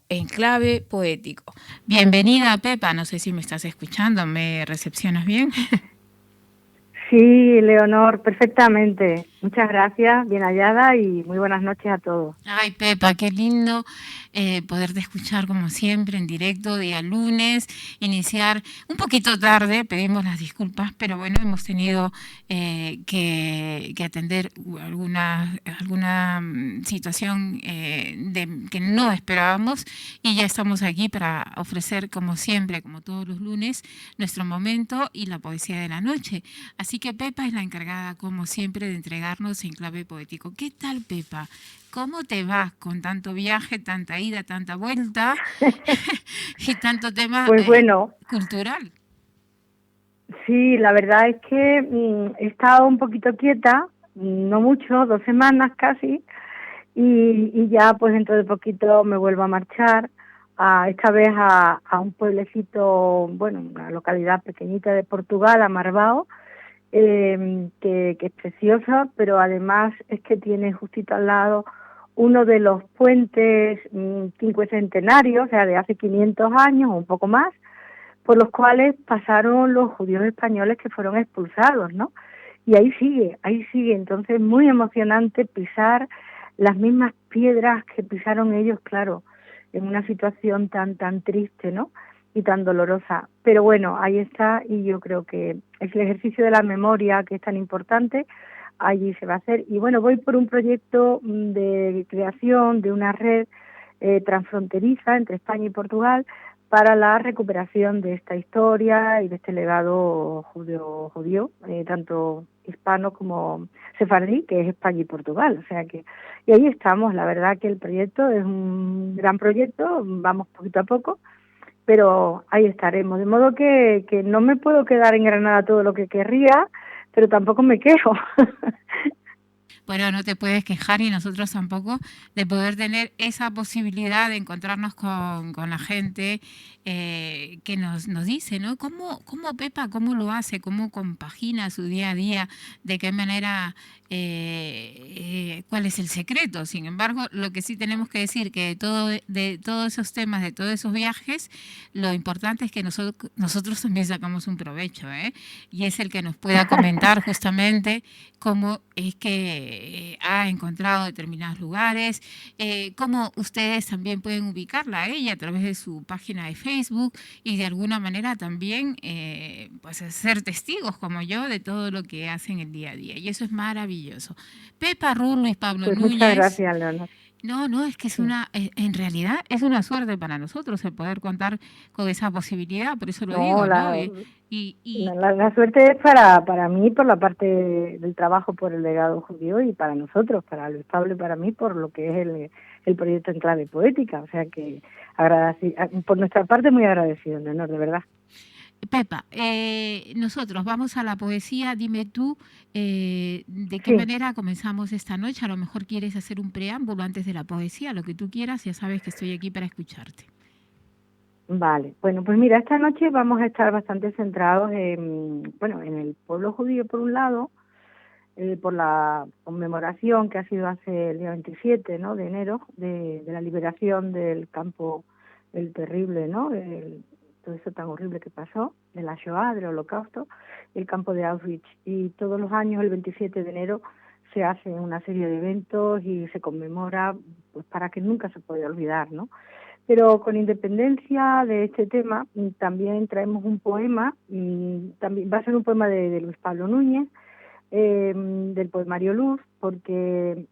En clave poético. Bienvenida, Pepa. No sé si me estás escuchando, ¿me recepcionas bien? Sí, Leonor, perfectamente. Muchas gracias, bien hallada y muy buenas noches a todos. Ay, Pepa, qué lindo poderte escuchar como siempre en directo día lunes, iniciar un poquito tarde, pedimos las disculpas, pero bueno, hemos tenido que atender alguna situación que no esperábamos y ya estamos aquí para ofrecer como siempre, como todos los lunes, nuestro momento y la poesía de la noche. Así que Pepa es la encargada, como siempre, de entregarnos en clave poético. ¿Qué tal, Pepa? ¿Cómo te va con tanto viaje, tanta ida, tanta vuelta y tanto tema Pues bueno, cultural? sí, la verdad es que he estado un poquito quieta, no mucho, 2 semanas casi, y ya pues dentro de poquito me vuelvo a marchar, esta vez a un pueblecito, bueno, una localidad pequeñita de Portugal, a Marvao, que es preciosa, pero además es que tiene justito al lado uno de los puentes cincuentenarios, o sea, de hace 500 años o un poco más, por los cuales pasaron los judíos españoles que fueron expulsados, ¿no? Y ahí sigue, entonces muy emocionante pisar las mismas piedras que pisaron ellos, claro, en una situación tan triste, ¿no? Y tan dolorosa. Pero bueno, ahí está y yo creo que es el ejercicio de la memoria que es tan importante, allí se va a hacer. Y bueno, voy por un proyecto de creación de una red transfronteriza entre España y Portugal para la recuperación de esta historia y de este legado judío, tanto hispano como sefardí, que es España y Portugal. O sea que, y ahí estamos, la verdad que el proyecto es un gran proyecto, vamos poquito a poco, pero ahí estaremos. De modo que no me puedo quedar en Granada todo lo que querría, pero tampoco me quejo. Bueno, no te puedes quejar y nosotros tampoco de poder tener esa posibilidad de encontrarnos con la gente que nos dice, ¿no? ¿Cómo Pepa, cómo lo hace? ¿Cómo compagina su día a día? ¿De qué manera? ¿Cuál es el secreto? Sin embargo, lo que sí tenemos que decir que de todos esos temas, de todos esos viajes, lo importante es que nosotros también sacamos un provecho, ¿eh? Y es el que nos pueda comentar justamente cómo es que ha encontrado determinados lugares, cómo ustedes también pueden ubicarla a ella a través de su página de Facebook y de alguna manera también pues ser testigos como yo de todo lo que hacen el día a día. Y eso es maravilloso. Pepa Rulo y Pablo Pues muchas Núñez. gracias, Leonor. No, es que es Sí. en realidad es una suerte para nosotros el poder contar con esa posibilidad, por eso lo No, digo, ¿no? la, la suerte es para mí por la parte del trabajo por el legado judío y para nosotros, para Luis Pablo y para mí por lo que es el proyecto en clave poética. O sea que por nuestra parte muy agradecido, Leonor, de verdad. Pepa, nosotros vamos a la poesía. Dime tú de qué Sí, manera comenzamos esta noche. A lo mejor quieres hacer un preámbulo antes de la poesía, lo que tú quieras. Ya sabes que estoy aquí para escucharte. vale. Bueno, pues mira, esta noche vamos a estar bastante centrados bueno, en el pueblo judío por un lado, por la conmemoración que ha sido hace el día 27, ¿no?, de enero, de la liberación del campo, el terrible, ¿no?, todo eso tan horrible que pasó, de la Shoah, del Holocausto, el campo de Auschwitz. Y todos los años, el 27 de enero, se hace una serie de eventos y se conmemora, pues para que nunca se pueda olvidar, ¿no? Pero con independencia de este tema, también traemos un poema, también va a ser un poema de Luis Pablo Núñez, del poemario Luz, porque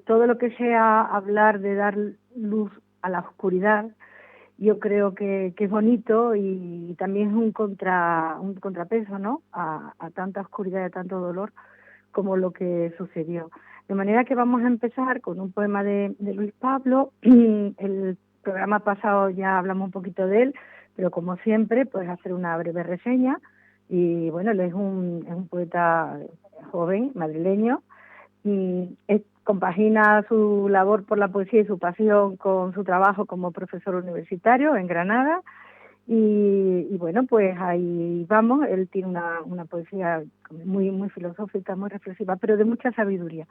todo lo que sea hablar de dar luz a la oscuridad, yo creo que es bonito y también es un contrapeso, ¿no?, a tanta oscuridad y a tanto dolor como lo que sucedió. De manera que vamos a empezar con un poema de Luis Pablo. El programa pasado ya hablamos un poquito de él, pero como siempre, pues hacer una breve reseña. Y bueno, él es un poeta joven, madrileño, y compagina su labor por la poesía y su pasión con su trabajo como profesor universitario en Granada. Y bueno, pues ahí vamos. Él tiene una poesía muy filosófica, muy reflexiva, pero de mucha sabiduría.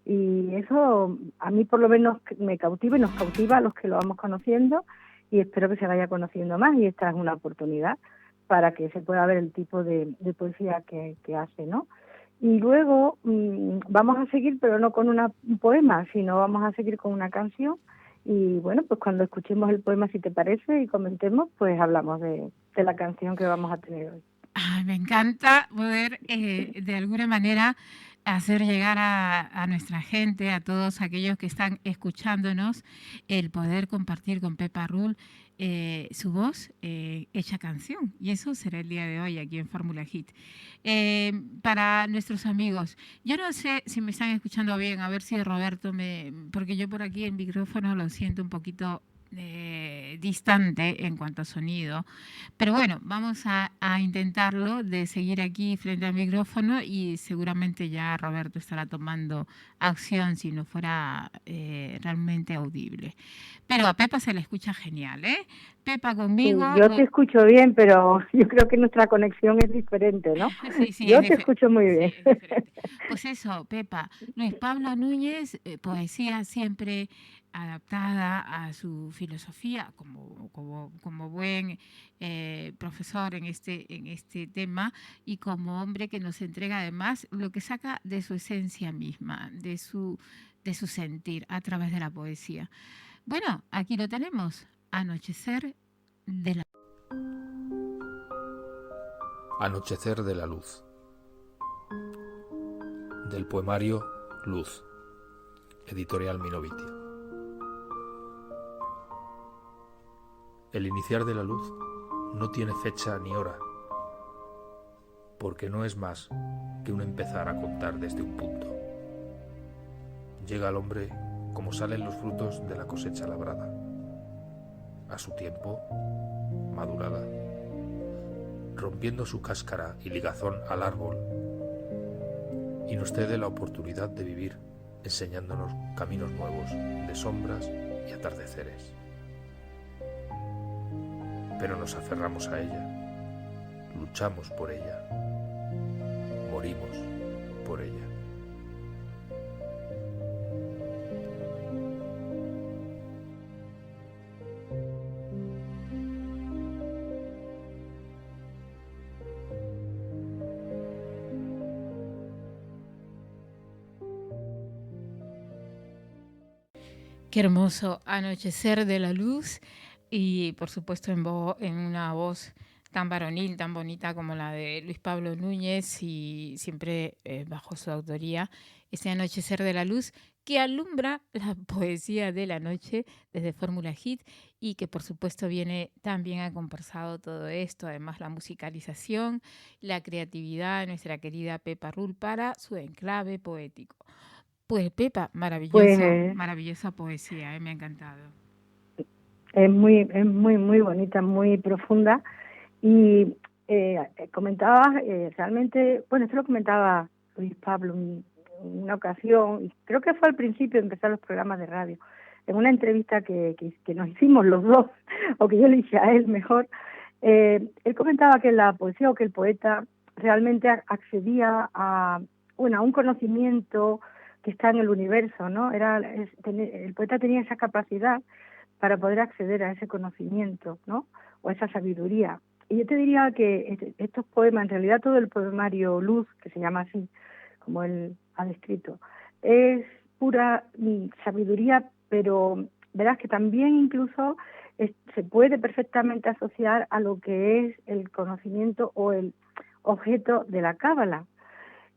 Y eso a mí por lo menos me cautiva y nos cautiva a los que lo vamos conociendo, y espero que se vaya conociendo más, y esta es una oportunidad para que se pueda ver el tipo de poesía que hace, ¿no? Y luego vamos a seguir, pero no con un poema, sino vamos a seguir con una canción. Y bueno, pues cuando escuchemos el poema, si te parece, y comentemos, pues hablamos de la canción que vamos a tener hoy. Ay, me encanta poder de alguna manera hacer llegar a nuestra gente, a todos aquellos que están escuchándonos, el poder compartir con Pepa Rull su voz hecha canción. Y eso será el día de hoy aquí en Fórmula Hit. Para nuestros amigos, yo no sé si me están escuchando bien, a ver si Roberto porque yo por aquí el micrófono lo siento un poquito distante en cuanto a sonido. Pero bueno, vamos a intentarlo de seguir aquí frente al micrófono y seguramente ya Roberto estará tomando acción si no fuera realmente audible. Pero a Pepa se le escucha genial, ¿eh? Pepa conmigo. Sí, yo te escucho bien, pero yo creo que nuestra conexión es diferente, ¿no? Sí, sí, Yo te escucho muy bien. Sí, es diferente. Pues eso, Pepa. Luis Pablo Núñez, poesía siempre adaptada a su filosofía como buen profesor en este tema y como hombre que nos entrega además lo que saca de su esencia misma, de su sentir a través de la poesía. Bueno, aquí lo tenemos, Anochecer de la... Anochecer de la luz. Del poemario Luz, editorial Minoviti. El iniciar de la luz no tiene fecha ni hora, porque no es más que un empezar a contar desde un punto. Llega al hombre como salen los frutos de la cosecha labrada, a su tiempo madurada, rompiendo su cáscara y ligazón al árbol, y nos cede la oportunidad de vivir enseñándonos caminos nuevos de sombras y atardeceres. Pero nos aferramos a ella, luchamos por ella, morimos por ella. Qué hermoso Anochecer de la luz y por supuesto en una voz tan varonil, tan bonita como la de Luis Pablo Núñez y siempre bajo su autoría, ese Anochecer de la luz que alumbra la poesía de la noche desde Fórmula Hit y que por supuesto viene también acompasado todo esto, además la musicalización, la creatividad de nuestra querida Pepa Rull para su enclave poético. Pues Pepa, Pues maravillosa poesía, me ha encantado. es muy bonita, muy profunda. Y comentabas realmente, bueno, esto lo comentaba Luis Pablo en una ocasión, y creo que fue al principio de empezar los programas de radio, en una entrevista que nos hicimos los dos, o que yo le hice a él mejor. Él comentaba que la poesía o que el poeta realmente accedía a un conocimiento que está en el universo, ¿no? El poeta tenía esa capacidad para poder acceder a ese conocimiento, ¿no? O a esa sabiduría. Y yo te diría que estos poemas, en realidad todo el poemario Luz, que se llama así, como él ha descrito, es pura sabiduría, pero verás que también incluso se puede perfectamente asociar a lo que es el conocimiento o el objeto de la cábala.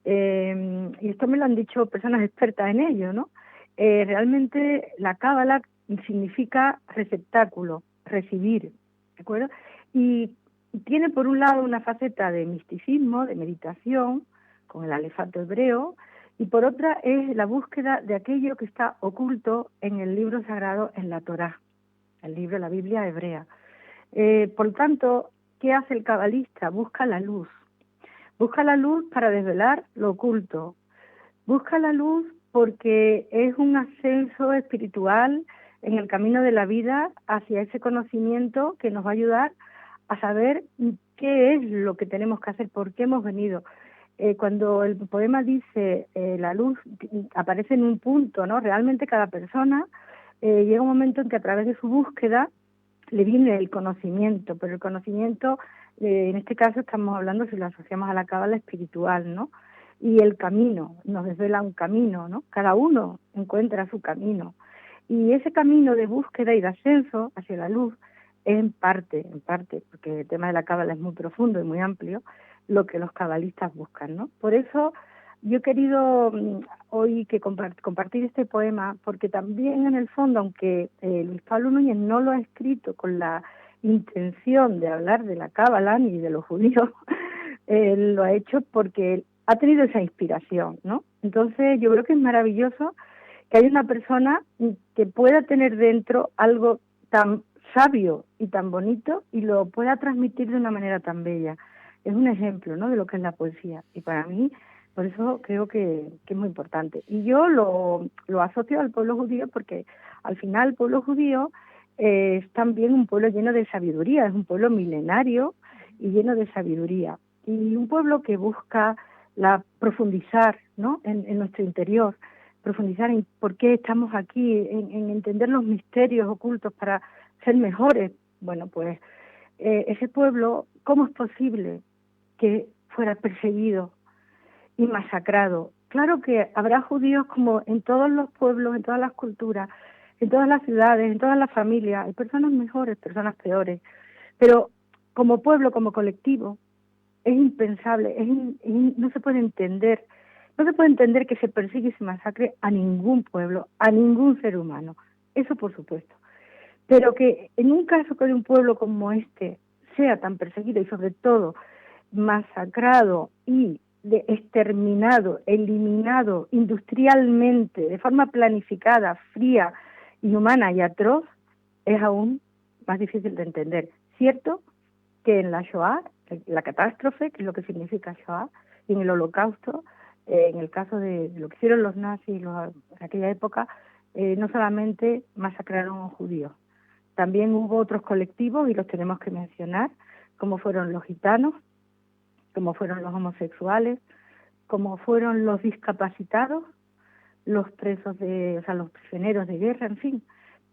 Y esto me lo han dicho personas expertas en ello, ¿no? Realmente la cábala significa receptáculo, recibir, ¿de acuerdo? Y tiene por un lado una faceta de misticismo, de meditación, con el alefato hebreo, y por otra es la búsqueda de aquello que está oculto en el libro sagrado, en la Torá, el libro de la Biblia hebrea. Por lo tanto, ¿qué hace el cabalista? Busca la luz. Busca la luz para desvelar lo oculto. Busca la luz porque es un ascenso espiritual en el camino de la vida hacia ese conocimiento que nos va a ayudar a saber qué es lo que tenemos que hacer, por qué hemos venido. cuando el poema dice la luz aparece en un punto, ¿no? Realmente cada persona llega un momento en que a través de su búsqueda le viene el conocimiento, pero el conocimiento, en este caso estamos hablando, si lo asociamos a la cábala, espiritual, ¿no? Y el camino, nos desvela un camino, ¿no? Cada uno encuentra su camino. Y ese camino de búsqueda y de ascenso hacia la luz es en parte, porque el tema de la cábala es muy profundo y muy amplio, lo que los cabalistas buscan, ¿no? Por eso yo he querido hoy compartir este poema, porque también en el fondo, aunque Luis Pablo Núñez no lo ha escrito con la intención de hablar de la cábala ni de los judíos, lo ha hecho porque él ha tenido esa inspiración, ¿no? Entonces yo creo que es maravilloso que haya una persona que pueda tener dentro algo tan sabio y tan bonito y lo pueda transmitir de una manera tan bella. Es un ejemplo, ¿no?, de lo que es la poesía, y para mí por eso creo que es muy importante. Y yo lo asocio al pueblo judío porque al final el pueblo judío es también un pueblo lleno de sabiduría, es un pueblo milenario y lleno de sabiduría, y un pueblo que busca profundizar, ¿no?, en nuestro interior, profundizar en por qué estamos aquí, en entender los misterios ocultos para ser mejores. Bueno, pues ese pueblo, ¿cómo es posible que fuera perseguido y masacrado? Claro que habrá judíos como en todos los pueblos, en todas las culturas, en todas las ciudades, en todas las familias. Hay personas mejores, personas peores, pero como pueblo, como colectivo, es impensable, no se puede entender. No se puede entender que se persigue y se masacre a ningún pueblo, a ningún ser humano. Eso por supuesto. Pero que en un caso que de un pueblo como este sea tan perseguido y sobre todo masacrado y exterminado, eliminado industrialmente, de forma planificada, fría, inhumana y atroz, es aún más difícil de entender. Cierto que en la Shoah, la catástrofe, que es lo que significa Shoah, y en el Holocausto, en el caso de lo que hicieron los nazis en aquella época, no solamente masacraron a judíos, también hubo otros colectivos, y los tenemos que mencionar, como fueron los gitanos, como fueron los homosexuales, como fueron los discapacitados, los presos los prisioneros de guerra, en fin,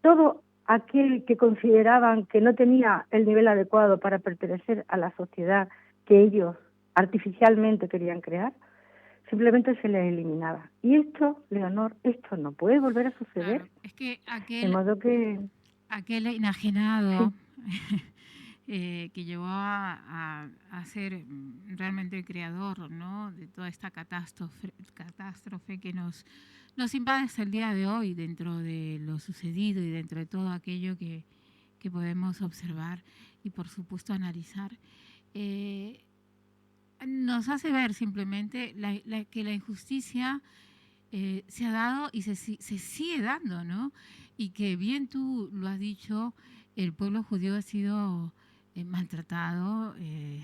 todo aquel que consideraban que no tenía el nivel adecuado para pertenecer a la sociedad que ellos artificialmente querían crear, simplemente se les eliminaba. Y esto, Leonor, esto no puede volver a suceder. Claro, es que de modo que aquel enajenado sí. Que llevó a ser realmente el creador, ¿no?, de toda esta catástrofe que nos invade hasta el día de hoy, dentro de lo sucedido y dentro de todo aquello que podemos observar y por supuesto analizar. Nos hace ver simplemente que la injusticia se ha dado y se sigue dando, ¿no? Y que bien tú lo has dicho, el pueblo judío ha sido maltratado, en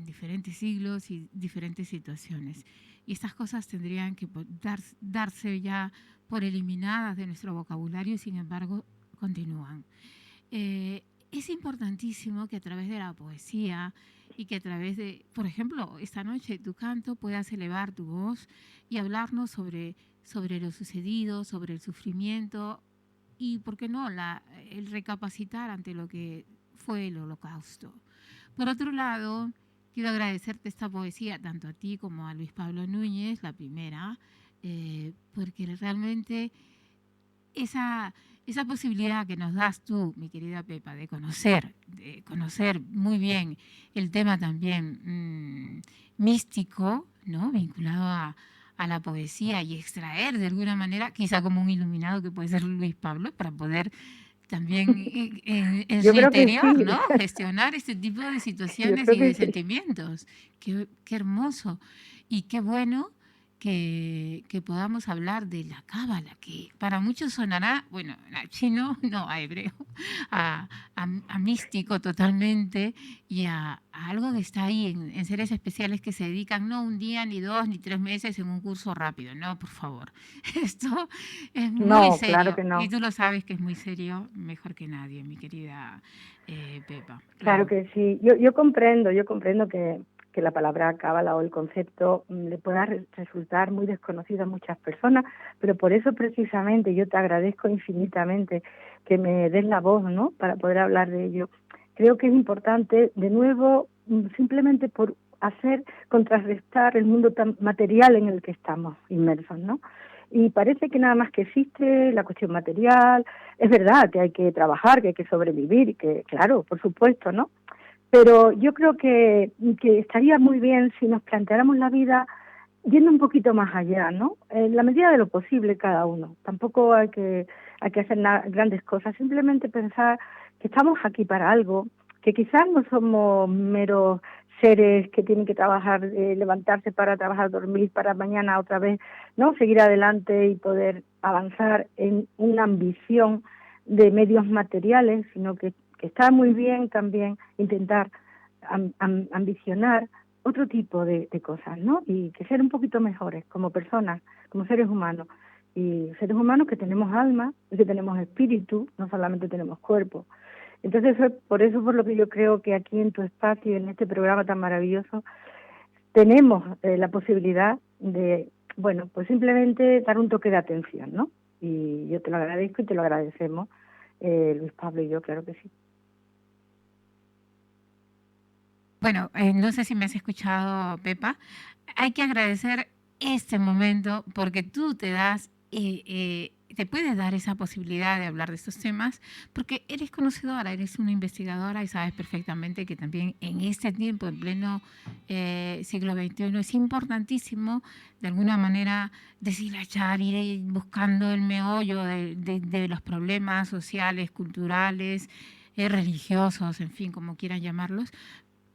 diferentes siglos y diferentes situaciones. Y estas cosas tendrían que darse ya por eliminadas de nuestro vocabulario y sin embargo continúan. Es importantísimo que a través de la poesía y que a través de, por ejemplo, esta noche tu canto puedas elevar tu voz y hablarnos sobre lo sucedido, sobre el sufrimiento y, ¿por qué no?, el recapacitar ante lo que fue el Holocausto. Por otro lado, quiero agradecerte esta poesía, tanto a ti como a Luis Pablo Núñez, la primera, porque realmente esa posibilidad que nos das tú, mi querida Pepa, de conocer muy bien el tema también místico, ¿no?, vinculado a la poesía, y extraer de alguna manera, quizá como un iluminado que puede ser Luis Pablo, para poder también en su interior, sí, ¿no?, gestionar este tipo de situaciones y de sentimientos. Qué hermoso y qué bueno que podamos hablar de la cábala, que para muchos sonará, bueno, a chino, no, a hebreo, a místico totalmente, y a algo que está ahí en seres especiales que se dedican no un día, ni 2, ni 3 meses en un curso rápido. No, por favor. Esto es muy serio. Claro que no. Y tú lo sabes que es muy serio, mejor que nadie, mi querida Pepa. Claro que sí. Yo comprendo que que la palabra cábala o el concepto le pueda resultar muy desconocido a muchas personas, pero por eso precisamente yo te agradezco infinitamente que me des la voz, ¿no?, para poder hablar de ello. Creo que es importante, de nuevo, simplemente por contrarrestar el mundo tan material en el que estamos inmersos, ¿no? Y parece que nada más que existe la cuestión material. Es verdad que hay que trabajar, que hay que sobrevivir, y que, claro, por supuesto, ¿no? Pero yo creo que estaría muy bien si nos planteáramos la vida yendo un poquito más allá, ¿no? En la medida de lo posible cada uno. Tampoco hay que hacer grandes cosas, simplemente pensar que estamos aquí para algo, que quizás no somos meros seres que tienen que trabajar, levantarse para trabajar, dormir para mañana otra vez, ¿no?, seguir adelante y poder avanzar en una ambición de medios materiales, sino que está muy bien también intentar ambicionar otro tipo de cosas, ¿no? Y que ser un poquito mejores como personas, como seres humanos. Y seres humanos que tenemos alma y que tenemos espíritu, no solamente tenemos cuerpo. Entonces, por eso por lo que yo creo que aquí en tu espacio, en este programa tan maravilloso, tenemos la posibilidad de, bueno, pues simplemente dar un toque de atención, ¿no? Y yo te lo agradezco y te lo agradecemos, Luis Pablo y yo, claro que sí. Bueno, no sé si me has escuchado, Pepa. Hay que agradecer este momento porque tú te puedes dar esa posibilidad de hablar de estos temas porque eres conocedora, eres una investigadora y sabes perfectamente que también en este tiempo, en pleno siglo XXI, es importantísimo de alguna manera deshilachar, ir buscando el meollo de los problemas sociales, culturales, religiosos, en fin, como quieran llamarlos,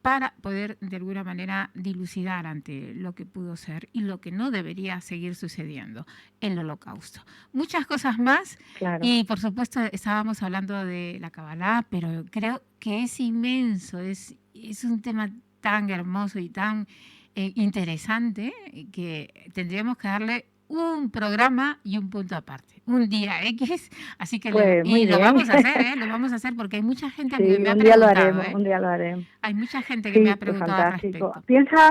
para poder de alguna manera dilucidar ante lo que pudo ser y lo que no debería seguir sucediendo, el Holocausto. Muchas cosas más, claro. Y por supuesto estábamos hablando de la Kabbalah, pero creo que es inmenso, es un tema tan hermoso y tan interesante que tendríamos que darle un programa y un punto aparte, un día X, así que pues, lo vamos a hacer, lo vamos a hacer porque hay mucha gente sí, que me ha un día lo preguntado. haremos, un día lo haremos. Hay mucha gente que me Sí, ha pues preguntado al fantástico. respecto. Piensa,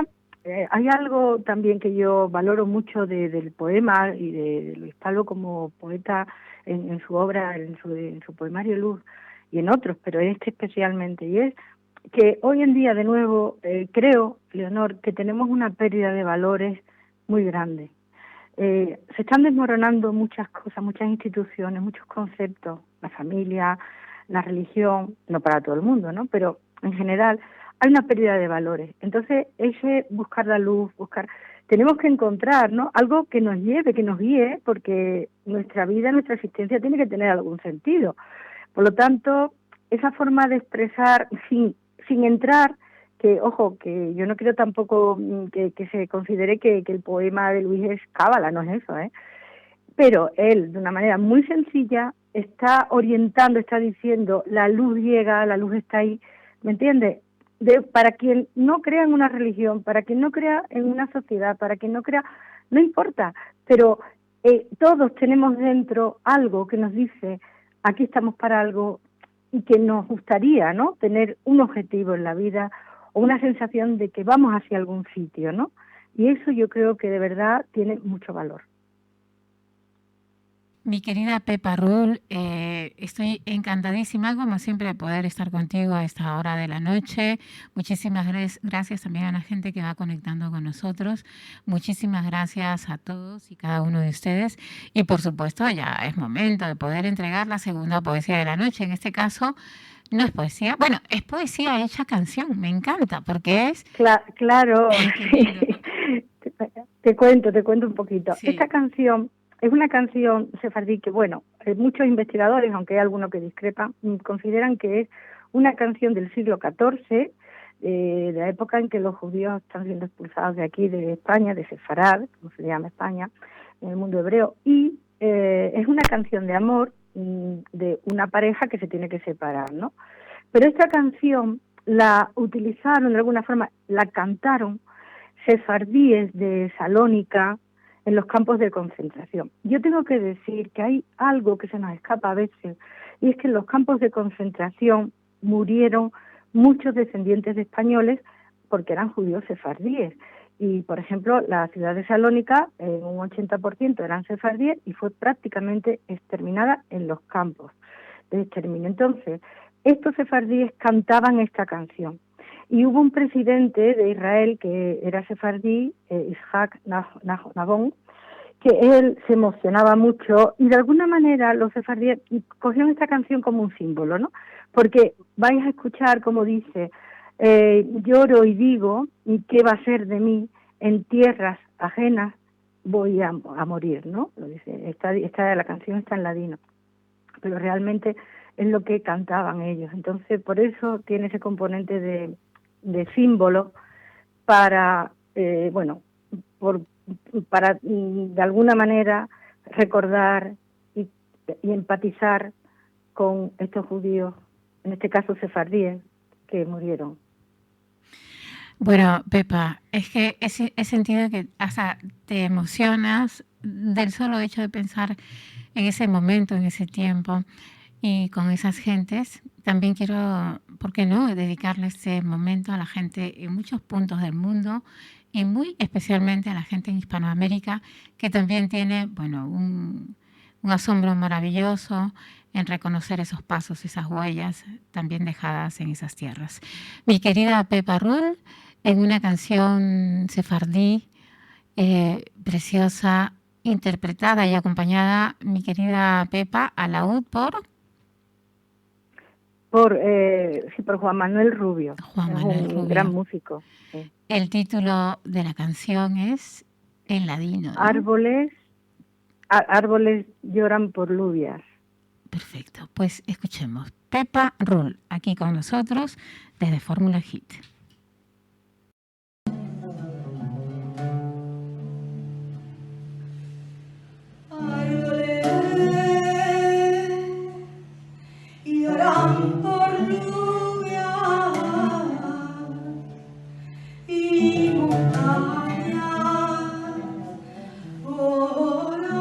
hay algo también que yo valoro mucho del poema y de Luis Pablo como poeta en su obra, en su poemario Luz y en otros, pero este especialmente, y es que hoy en día de nuevo creo, Leonor, que tenemos una pérdida de valores muy grande. Se están desmoronando muchas cosas, muchas instituciones, muchos conceptos, la familia, la religión, no para todo el mundo, ¿no? Pero en general hay una pérdida de valores. Entonces, ese buscar la luz, tenemos que encontrar, ¿no?, algo que nos lleve, que nos guíe, porque nuestra vida, nuestra existencia tiene que tener algún sentido. Por lo tanto, esa forma de expresar sin entrar, que, ojo, que yo no quiero tampoco que se considere que el poema de Luis es cábala, no es eso, pero él, de una manera muy sencilla, está orientando, está diciendo, la luz llega, la luz está ahí, ¿me entiendes? Para quien no crea en una religión, para quien no crea en una sociedad, para quien no crea, no importa, pero todos tenemos dentro algo que nos dice, aquí estamos para algo, y que nos gustaría, ¿no?, tener un objetivo en la vida o una sensación de que vamos hacia algún sitio, ¿no? Y eso yo creo que de verdad tiene mucho valor. Mi querida Pepa Rull, estoy encantadísima, como siempre, de poder estar contigo a esta hora de la noche. Muchísimas gracias también a la gente que va conectando con nosotros. Muchísimas gracias a todos y cada uno de ustedes. Y por supuesto, ya es momento de poder entregar la segunda poesía de la noche. En este caso, no es poesía, bueno, es poesía hecha canción, me encanta, porque es... Claro, te cuento un poquito. Sí. Esta canción es una canción sefardí que, bueno, muchos investigadores, aunque hay algunos que discrepan, consideran que es una canción del siglo XIV, de la época en que los judíos están siendo expulsados de aquí, de España, de Sefarad, como se llama España, en el mundo hebreo, y es una canción de amor de una pareja que se tiene que separar, ¿no? Pero esta canción la utilizaron de alguna forma, la cantaron sefardíes de Salónica en los campos de concentración. Yo tengo que decir que hay algo que se nos escapa a veces, y es que en los campos de concentración murieron muchos descendientes de españoles porque eran judíos sefardíes. Y, por ejemplo, la ciudad de Salónica, en un 80% eran sefardíes y fue prácticamente exterminada en los campos de exterminio. Entonces, estos sefardíes cantaban esta canción. Y hubo un presidente de Israel que era sefardí, Isaac Nabón, que él se emocionaba mucho y de alguna manera los sefardíes cogieron esta canción como un símbolo, ¿no? Porque vais a escuchar como dice, lloro y digo, ¿qué va a ser de mí? En tierras ajenas voy a morir, ¿no? Lo dice, la canción está en ladino, pero realmente es lo que cantaban ellos. Entonces, por eso tiene ese componente de símbolo para, para de alguna manera recordar y empatizar con estos judíos, en este caso sefardíes, que murieron. Bueno, Pepa, es que he sentido que hasta te emocionas del solo hecho de pensar en ese momento, en ese tiempo y con esas gentes. También quiero, ¿por qué no?, dedicarle este momento a la gente en muchos puntos del mundo y muy especialmente a la gente en Hispanoamérica, que también tiene, bueno, un asombro maravilloso en reconocer esos pasos, esas huellas también dejadas en esas tierras. Mi querida Pepa Rull, en una canción sefardí preciosa, interpretada y acompañada, mi querida Pepa, a laúd por Juan Manuel Rubio. Juan Manuel Rubio, un gran músico. Sí. El título de la canción es en ladino, ¿no? Árboles lloran por lluvias. Perfecto, pues escuchemos. Pepa Rull, aquí con nosotros desde Fórmula Hit. Lloran por lluvia y montañas volantes,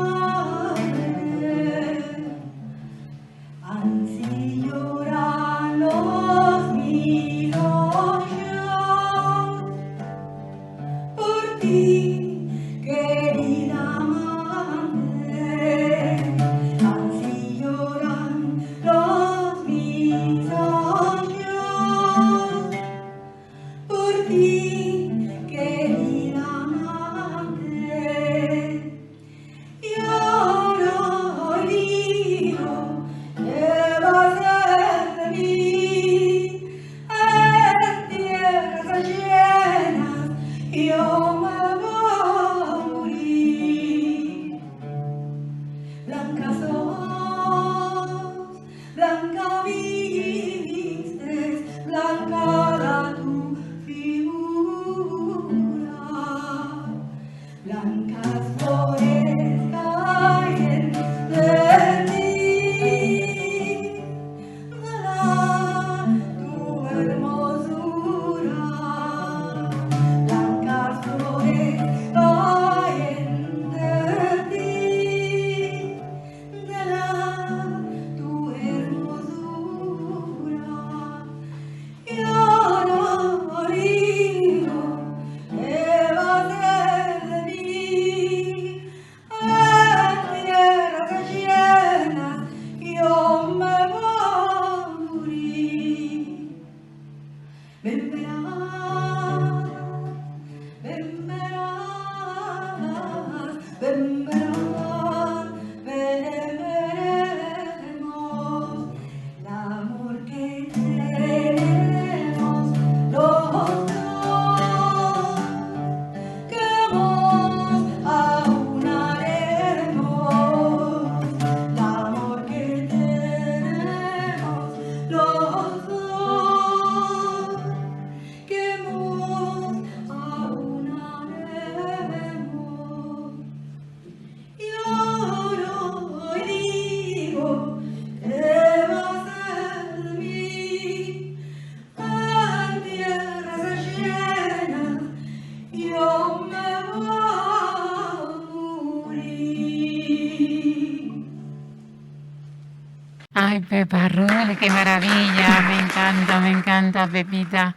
así lloran los míos por ti, querida amante, así lloran los míos por ti, querida amante. Lloro y digo, ¿qué va a ser de mí? En tierras llenas yo me voy a morir. Blanca sos, blanca vistes, blanca da tu figura. Blancas flores caen de ti, verán tu hermosura. Blancas flores caen de ti, verán tu hermosura. Lloro y digo, ¿qué va a ser de mí? En tierras llenas yo me voy a morir. Ven verás, ven verás, ven verás, veremos el amor que tenemos los dos, que hemos aunaremos el amor que tenemos los dos, que hemos aunaremos. Lloro y digo, ¿qué va a ser de mí? En tierras llenas yo me voy a morir. Ay, Pepa Rull, qué maravilla, me encanta, Pepita.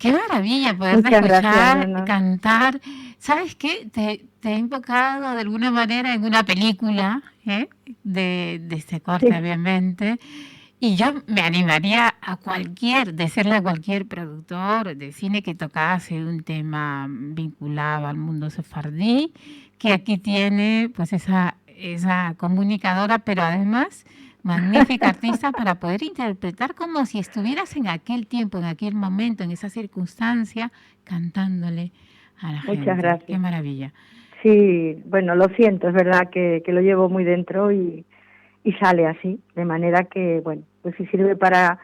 Qué maravilla poderte Muchas gracias, escuchar, Leonor. cantar. ¿Sabes qué? Te he invocado de alguna manera en una película, ¿eh? De este corte, Sí, obviamente. Y yo me animaría a decirle a cualquier productor de cine que tocase un tema vinculado al mundo sefardí, que aquí tiene pues esa comunicadora, pero además magnífica artista para poder interpretar como si estuvieras en aquel tiempo, en aquel momento, en esa circunstancia, cantándole a la muchas gente. Qué gracias. maravilla. Sí, bueno, lo siento, es verdad que lo llevo muy dentro y sale así, de manera que, bueno, pues si sirve para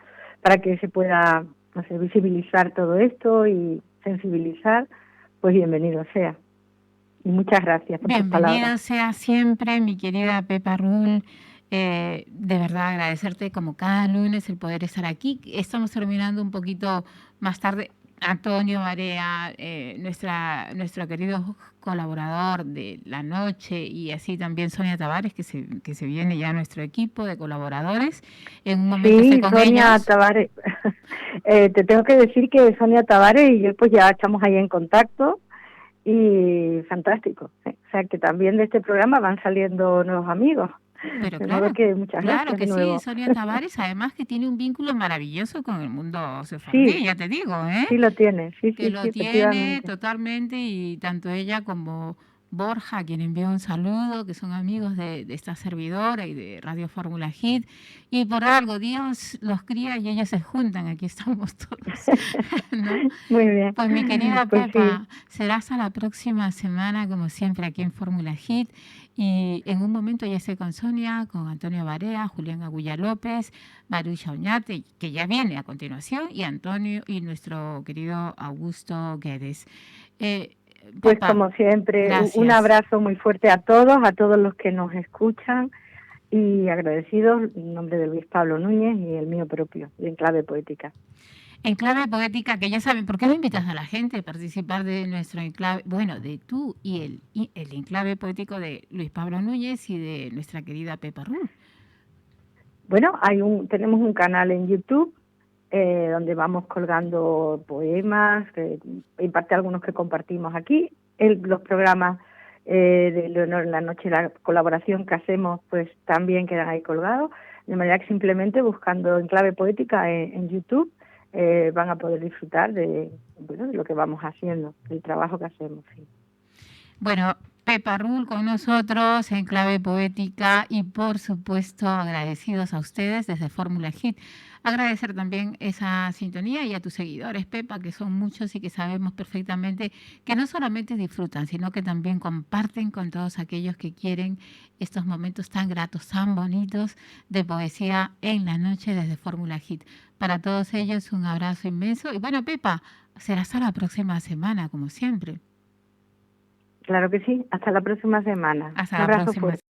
que se pueda, no sé, visibilizar todo esto y sensibilizar, pues bienvenido sea. Y muchas gracias por tus palabras. Bienvenida sea siempre, mi querida Pepa Rull. De verdad agradecerte como cada lunes el poder estar aquí. Estamos terminando un poquito más tarde. Antonio Barea, nuestro querido colaborador de la noche, y así también Sonia Tavares, que se viene ya a nuestro equipo de colaboradores. En un momento estoy Sí, con Sonia ellos. Tavares, te tengo que decir que Sonia Tavares y yo pues ya estamos ahí en contacto y fantástico. O sea que también de este programa van saliendo nuevos amigos. Pero De modo que muchas claro gracias de que sí, nuevo. Sonia Tavares, además que tiene un vínculo maravilloso con el mundo sefardí, Sí, ya te digo, ¿eh? sí lo tiene, sí, Que sí, lo sí, tiene efectivamente. totalmente, y tanto ella como Borja, a quien envío un saludo, que son amigos de esta servidora y de Radio Fórmula Hit, y por algo Dios los cría y ellos se juntan, aquí estamos todos, ¿no? Muy bien. Pues mi querida Pues sí, Pepa, será hasta la próxima semana, como siempre, aquí en Fórmula Hit. Y en un momento ya estoy con Sonia, con Antonio Barea, Julián Agulla López, Marucha Oñate, que ya viene a continuación, y Antonio y nuestro querido Augusto Guedes. Eh, pues Pepa, como siempre, un gracias. abrazo muy fuerte a todos los que nos escuchan y agradecidos en nombre de Luis Pablo Núñez y el mío propio, de Enclave Poética. En clave poética, que ya saben, ¿por qué no invitas a la gente a participar de nuestro enclave? Bueno, de tú y el enclave poético de Luis Pablo Núñez y de nuestra querida Pepa Rull. Bueno, tenemos un canal en YouTube donde vamos colgando poemas, en parte algunos que compartimos aquí, los programas de Leonor en la noche, la colaboración que hacemos, pues también quedan ahí colgados, de manera que simplemente buscando Enclave Poética en YouTube van a poder disfrutar bueno, de lo que vamos haciendo, del trabajo que hacemos. Sí. Bueno, Pepa Rull con nosotros en clave poética, y por supuesto agradecidos a ustedes desde Fórmula Hit. Agradecer también esa sintonía y a tus seguidores, Pepa, que son muchos y que sabemos perfectamente que no solamente disfrutan, sino que también comparten con todos aquellos que quieren estos momentos tan gratos, tan bonitos de poesía en la noche desde Fórmula Hit. Para todos ellos un abrazo inmenso. Y bueno, Pepa, será hasta la próxima semana, como siempre. Claro que sí, hasta la próxima semana. Hasta Un la abrazo próxima. fuerte.